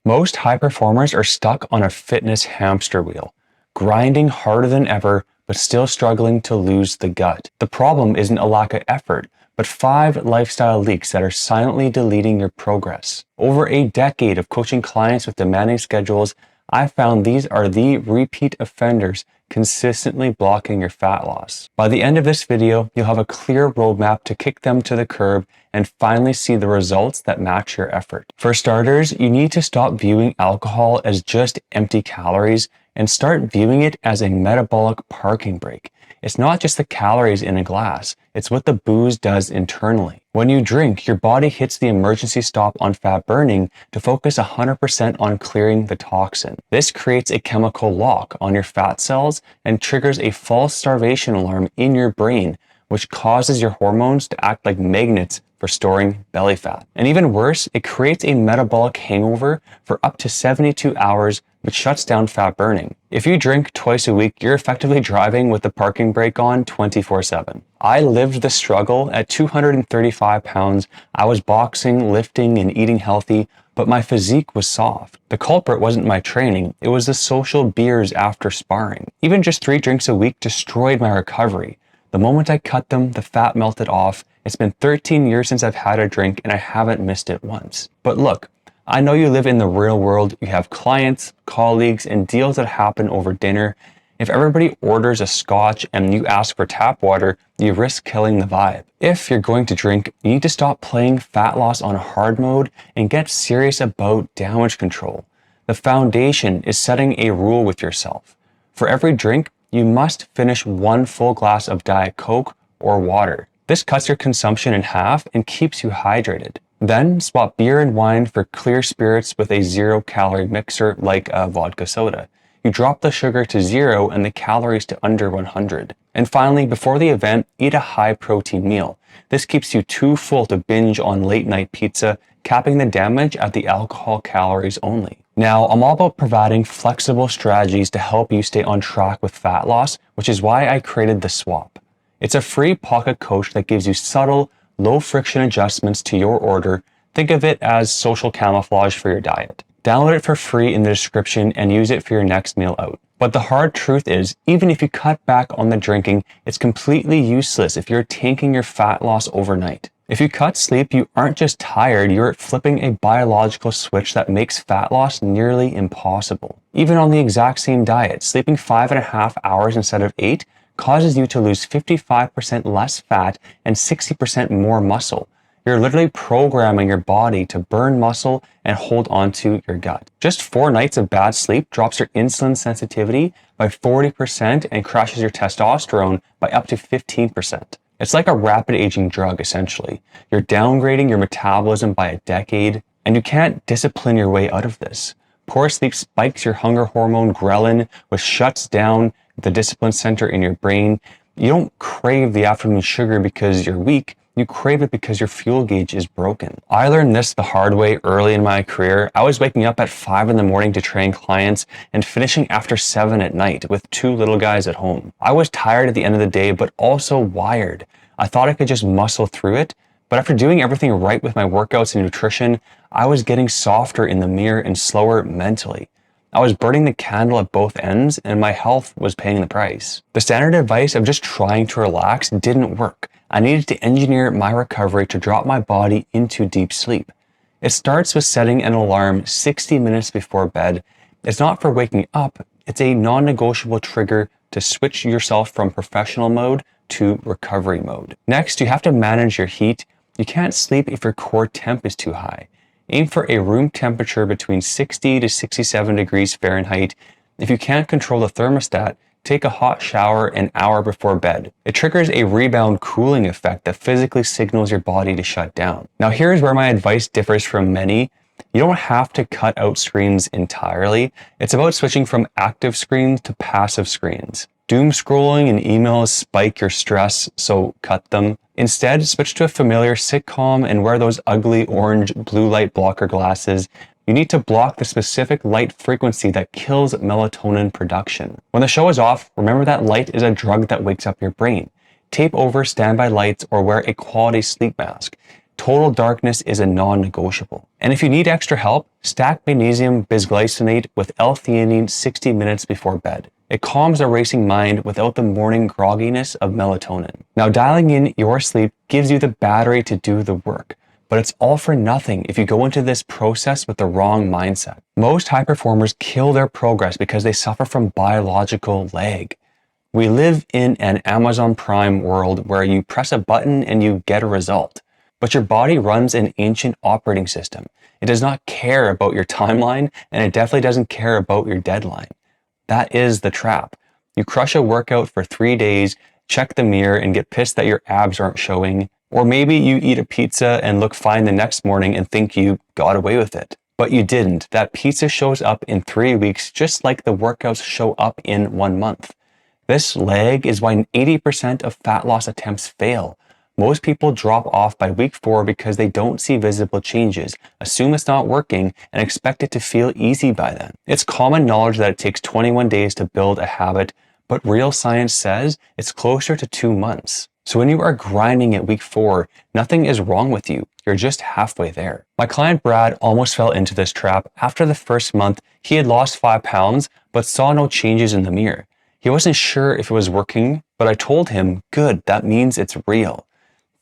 Most high performers are stuck on a fitness hamster wheel, grinding harder than ever, but still struggling to lose the gut. The problem isn't a lack of effort, but 5 lifestyle leaks that are silently deleting your progress. Over a decade of coaching clients with demanding schedules, I found these are the repeat offenders consistently blocking your fat loss. By the end of this video, you'll have a clear roadmap to kick them to the curb and finally see the results that match your effort. For starters, you need to stop viewing alcohol as just empty calories and start viewing it as a metabolic parking brake. It's not just the calories in a glass, it's what the booze does internally. When you drink, your body hits the emergency stop on fat burning to focus 100% on clearing the toxin. This creates a chemical lock on your fat cells and triggers a false starvation alarm in your brain, which causes your hormones to act like magnets for storing belly fat. And even worse, it creates a metabolic hangover for up to 72 hours, which shuts down fat burning. If you drink twice a week, you're effectively driving with the parking brake on 24/7. I lived the struggle. At 235 pounds, I was boxing, lifting, and eating healthy, but my physique was soft. The culprit wasn't my training, it was the social beers after sparring. Even just 3 drinks a week destroyed my recovery. The moment I cut them, the fat melted off. It's been 13 years since I've had a drink and I haven't missed it once. But look, I know you live in the real world. You have clients, colleagues, and deals that happen over dinner. If everybody orders a scotch and you ask for tap water, you risk killing the vibe. If you're going to drink, you need to stop playing fat loss on hard mode and get serious about damage control. The foundation is setting a rule with yourself. For every drink, you must finish 1 full glass of Diet Coke or water. This cuts your consumption in half and keeps you hydrated. Then swap beer and wine for clear spirits with a 0-calorie mixer like a vodka soda. You drop the sugar to 0 and the calories to under 100. And finally, before the event, eat a high-protein meal. This keeps you too full to binge on late-night pizza, capping the damage at the alcohol calories only. Now, I'm all about providing flexible strategies to help you stay on track with fat loss, which is why I created the Swap. It's a free pocket coach that gives you subtle, low-friction adjustments to your order. Think of it as social camouflage for your diet. Download it for free in the description and use it for your next meal out. But the hard truth is, even if you cut back on the drinking, it's completely useless if you're tanking your fat loss overnight. If you cut sleep, you aren't just tired, you're flipping a biological switch that makes fat loss nearly impossible. Even on the exact same diet, sleeping 5.5 hours instead of 8 causes you to lose 55% less fat and 60% more muscle. You're literally programming your body to burn muscle and hold onto your gut. Just 4 nights of bad sleep drops your insulin sensitivity by 40% and crashes your testosterone by up to 15%. It's like a rapid aging drug, essentially. You're downgrading your metabolism by a decade, and you can't discipline your way out of this. Poor sleep spikes your hunger hormone ghrelin, which shuts down the discipline center in your brain. You don't crave the afternoon sugar because you're weak. You crave it because your fuel gauge is broken. I learned this the hard way early in my career. I was waking up at 5 in the morning to train clients and finishing after 7 at night with 2 little guys at home. I was tired at the end of the day, but also wired. I thought I could just muscle through it, but after doing everything right with my workouts and nutrition, I was getting softer in the mirror and slower mentally. I was burning the candle at both ends and my health was paying the price. The standard advice of just trying to relax didn't work. I needed to engineer my recovery to drop my body into deep sleep. It starts with setting an alarm 60 minutes before bed. It's not for waking up, it's a non-negotiable trigger to switch yourself from professional mode to recovery mode. Next, you have to manage your heat. You can't sleep if your core temp is too high. Aim for a room temperature between 60 to 67 degrees Fahrenheit. If you can't control the thermostat, take a hot shower an hour before bed. It triggers a rebound cooling effect that physically signals your body to shut down. Now here's where my advice differs from many. You don't have to cut out screens entirely. It's about switching from active screens to passive screens. Doom scrolling and emails spike your stress, so cut them. Instead, switch to a familiar sitcom and wear those ugly orange blue light blocker glasses. You need to block the specific light frequency that kills melatonin production. When the show is off, remember that light is a drug that wakes up your brain. Tape over standby lights or wear a quality sleep mask. Total darkness is a non-negotiable. And if you need extra help, stack magnesium bisglycinate with L-theanine 60 minutes before bed. It calms a racing mind without the morning grogginess of melatonin. Now, dialing in your sleep gives you the battery to do the work, but it's all for nothing if you go into this process with the wrong mindset. Most high performers kill their progress because they suffer from biological lag. We live in an Amazon Prime world where you press a button and you get a result. But your body runs an ancient operating system. It does not care about your timeline, and it definitely doesn't care about your deadline. That is the trap. You crush a workout for 3 days, check the mirror, and get pissed that your abs aren't showing. Or maybe you eat a pizza and look fine the next morning and think you got away with it. But you didn't. That pizza shows up in 3 weeks, just like the workouts show up in 1 month. This lag is why 80% of fat loss attempts fail. Most people drop off by week 4 because they don't see visible changes, assume it's not working, and expect it to feel easy by then. It's common knowledge that it takes 21 days to build a habit, but real science says it's closer to 2 months. So when you are grinding at week 4, nothing is wrong with you. You're just halfway there. My client Brad almost fell into this trap. After the first month, he had lost 5 pounds, but saw no changes in the mirror. He wasn't sure if it was working, but I told him, good, that means it's real.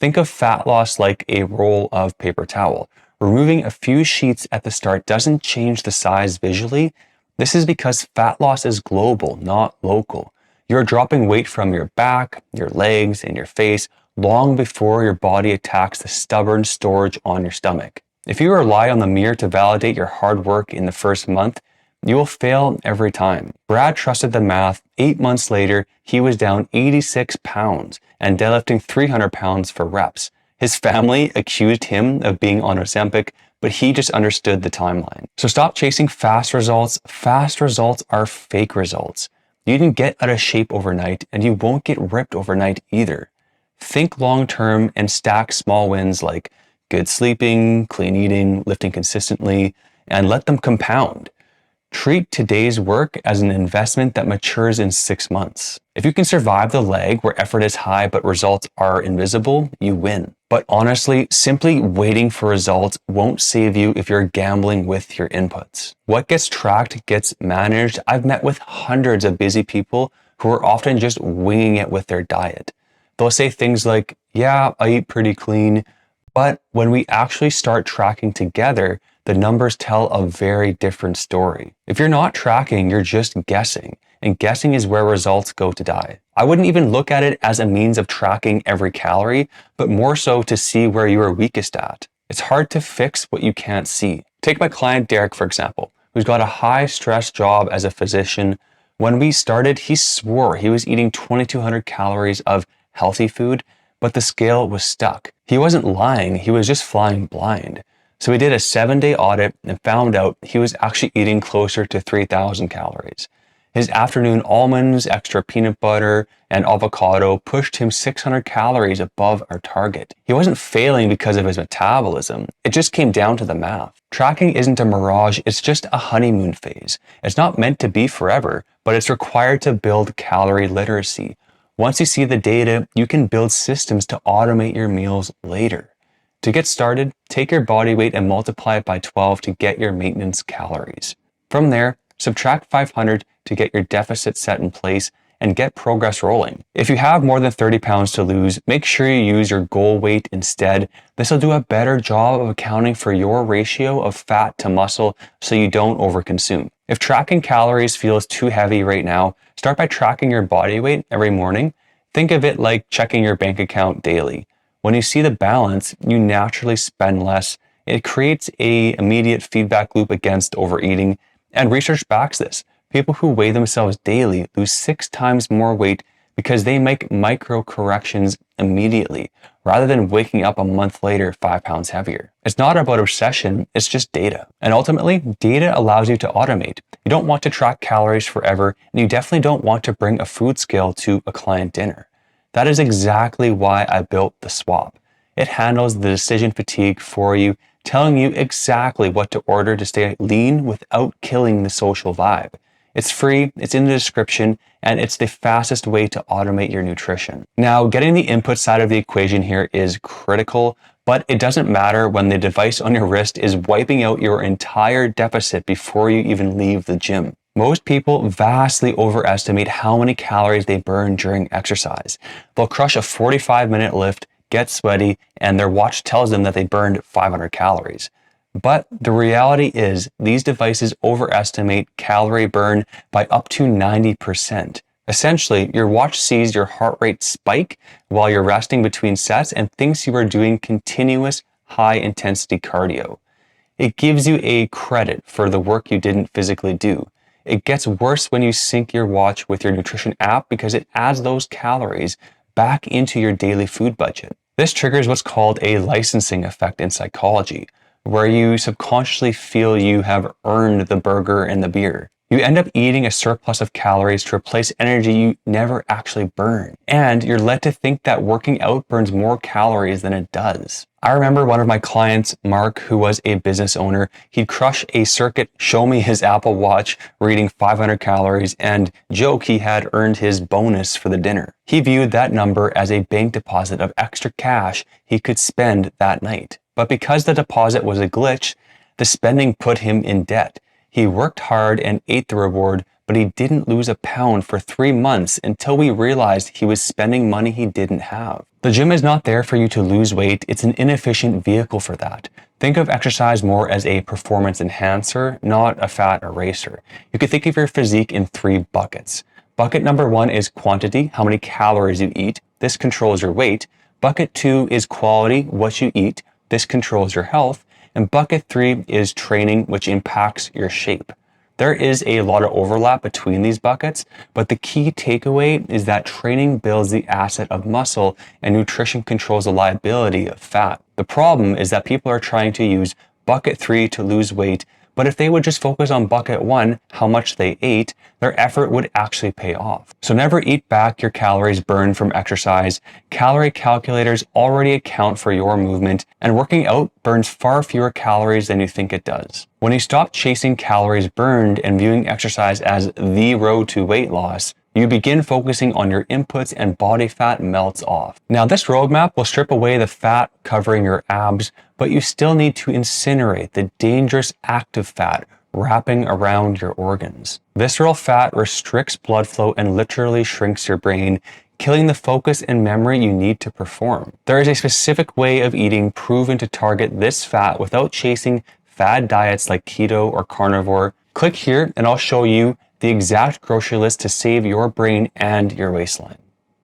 Think of fat loss like a roll of paper towel. Removing a few sheets at the start doesn't change the size visually. This is because fat loss is global, not local. You're dropping weight from your back, your legs, and your face long before your body attacks the stubborn storage on your stomach. If you rely on the mirror to validate your hard work in the first month, you will fail every time. Brad trusted the math. 8 months later, he was down 86 pounds and deadlifting 300 pounds for reps. His family accused him of being on Ozempic, but he just understood the timeline. So stop chasing fast results. Fast results are fake results. You didn't get out of shape overnight, and you won't get ripped overnight either. Think long-term and stack small wins like good sleeping, clean eating, lifting consistently, and let them compound. Treat today's work as an investment that matures in 6 months. If you can survive the lag where effort is high but results are invisible, you win. But honestly, simply waiting for results won't save you if you're gambling with your inputs. What gets tracked gets managed. I've met with hundreds of busy people who are often just winging it with their diet. They'll say things like, yeah, I eat pretty clean, but when we actually start tracking together, the numbers tell a very different story. If you're not tracking, you're just guessing, and guessing is where results go to die. I wouldn't even look at it as a means of tracking every calorie, but more so to see where you are weakest at. It's hard to fix what you can't see. Take my client Derek, for example, who's got a high-stress job as a physician. When we started, he swore he was eating 2,200 calories of healthy food, but the scale was stuck. He wasn't lying, he was just flying blind. So we did a 7-day audit and found out he was actually eating closer to 3,000 calories. His afternoon almonds, extra peanut butter, and avocado pushed him 600 calories above our target. He wasn't failing because of his metabolism. It just came down to the math. Tracking isn't a mirage, it's just a honeymoon phase. It's not meant to be forever, but it's required to build calorie literacy. Once you see the data, you can build systems to automate your meals later. To get started, take your body weight and multiply it by 12 to get your maintenance calories. From there, subtract 500 to get your deficit set in place and get progress rolling. If you have more than 30 pounds to lose, make sure you use your goal weight instead. This will do a better job of accounting for your ratio of fat to muscle so you don't overconsume. If tracking calories feels too heavy right now, start by tracking your body weight every morning. Think of it like checking your bank account daily. When you see the balance, you naturally spend less. It creates an immediate feedback loop against overeating, and research backs this. People who weigh themselves daily lose 6 times more weight because they make micro corrections immediately, rather than waking up a month later 5 pounds heavier. It's not about obsession, it's just data. And ultimately, data allows you to automate. You don't want to track calories forever, and you definitely don't want to bring a food scale to a client dinner. That is exactly why I built the Swap. It handles the decision fatigue for you, telling you exactly what to order to stay lean without killing the social vibe. It's free, it's in the description, and it's the fastest way to automate your nutrition. Now, getting the input side of the equation here is critical. But it doesn't matter when the device on your wrist is wiping out your entire deficit before you even leave the gym. Most people vastly overestimate how many calories they burn during exercise. They'll crush a 45-minute lift, get sweaty, and their watch tells them that they burned 500 calories. But the reality is, these devices overestimate calorie burn by up to 90%. Essentially, your watch sees your heart rate spike while you're resting between sets and thinks you are doing continuous high-intensity cardio. It gives you a credit for the work you didn't physically do. It gets worse when you sync your watch with your nutrition app because it adds those calories back into your daily food budget. This triggers what's called a licensing effect in psychology, where you subconsciously feel you have earned the burger and the beer. You end up eating a surplus of calories to replace energy you never actually burn. And you're led to think that working out burns more calories than it does. I remember one of my clients, Mark, who was a business owner, he'd crush a circuit, show me his Apple Watch reading 500 calories, and joke he had earned his bonus for the dinner. He viewed that number as a bank deposit of extra cash he could spend that night. But because the deposit was a glitch, the spending put him in debt. He worked hard and ate the reward, but he didn't lose a pound for 3 months until we realized he was spending money he didn't have. The gym is not there for you to lose weight. It's an inefficient vehicle for that. Think of exercise more as a performance enhancer, not a fat eraser. You could think of your physique in 3 buckets. Bucket number 1 is quantity, how many calories you eat. This controls your weight. Bucket 2 is quality, what you eat. This controls your health. And bucket 3 is training, which impacts your shape. There is a lot of overlap between these buckets, but the key takeaway is that training builds the asset of muscle and nutrition controls the liability of fat. The problem is that people are trying to use bucket 3 to lose weight, but if they would just focus on bucket 1, how much they ate, their effort would actually pay off. So never eat back your calories burned from exercise. Calorie calculators already account for your movement, and working out burns far fewer calories than you think it does. When you stop chasing calories burned and viewing exercise as the road to weight loss, you begin focusing on your inputs and body fat melts off. Now, this roadmap will strip away the fat covering your abs, but you still need to incinerate the dangerous active fat wrapping around your organs. Visceral fat restricts blood flow and literally shrinks your brain, killing the focus and memory you need to perform. There is a specific way of eating proven to target this fat without chasing fad diets like keto or carnivore. Click here and I'll show you the exact grocery list to save your brain and your waistline.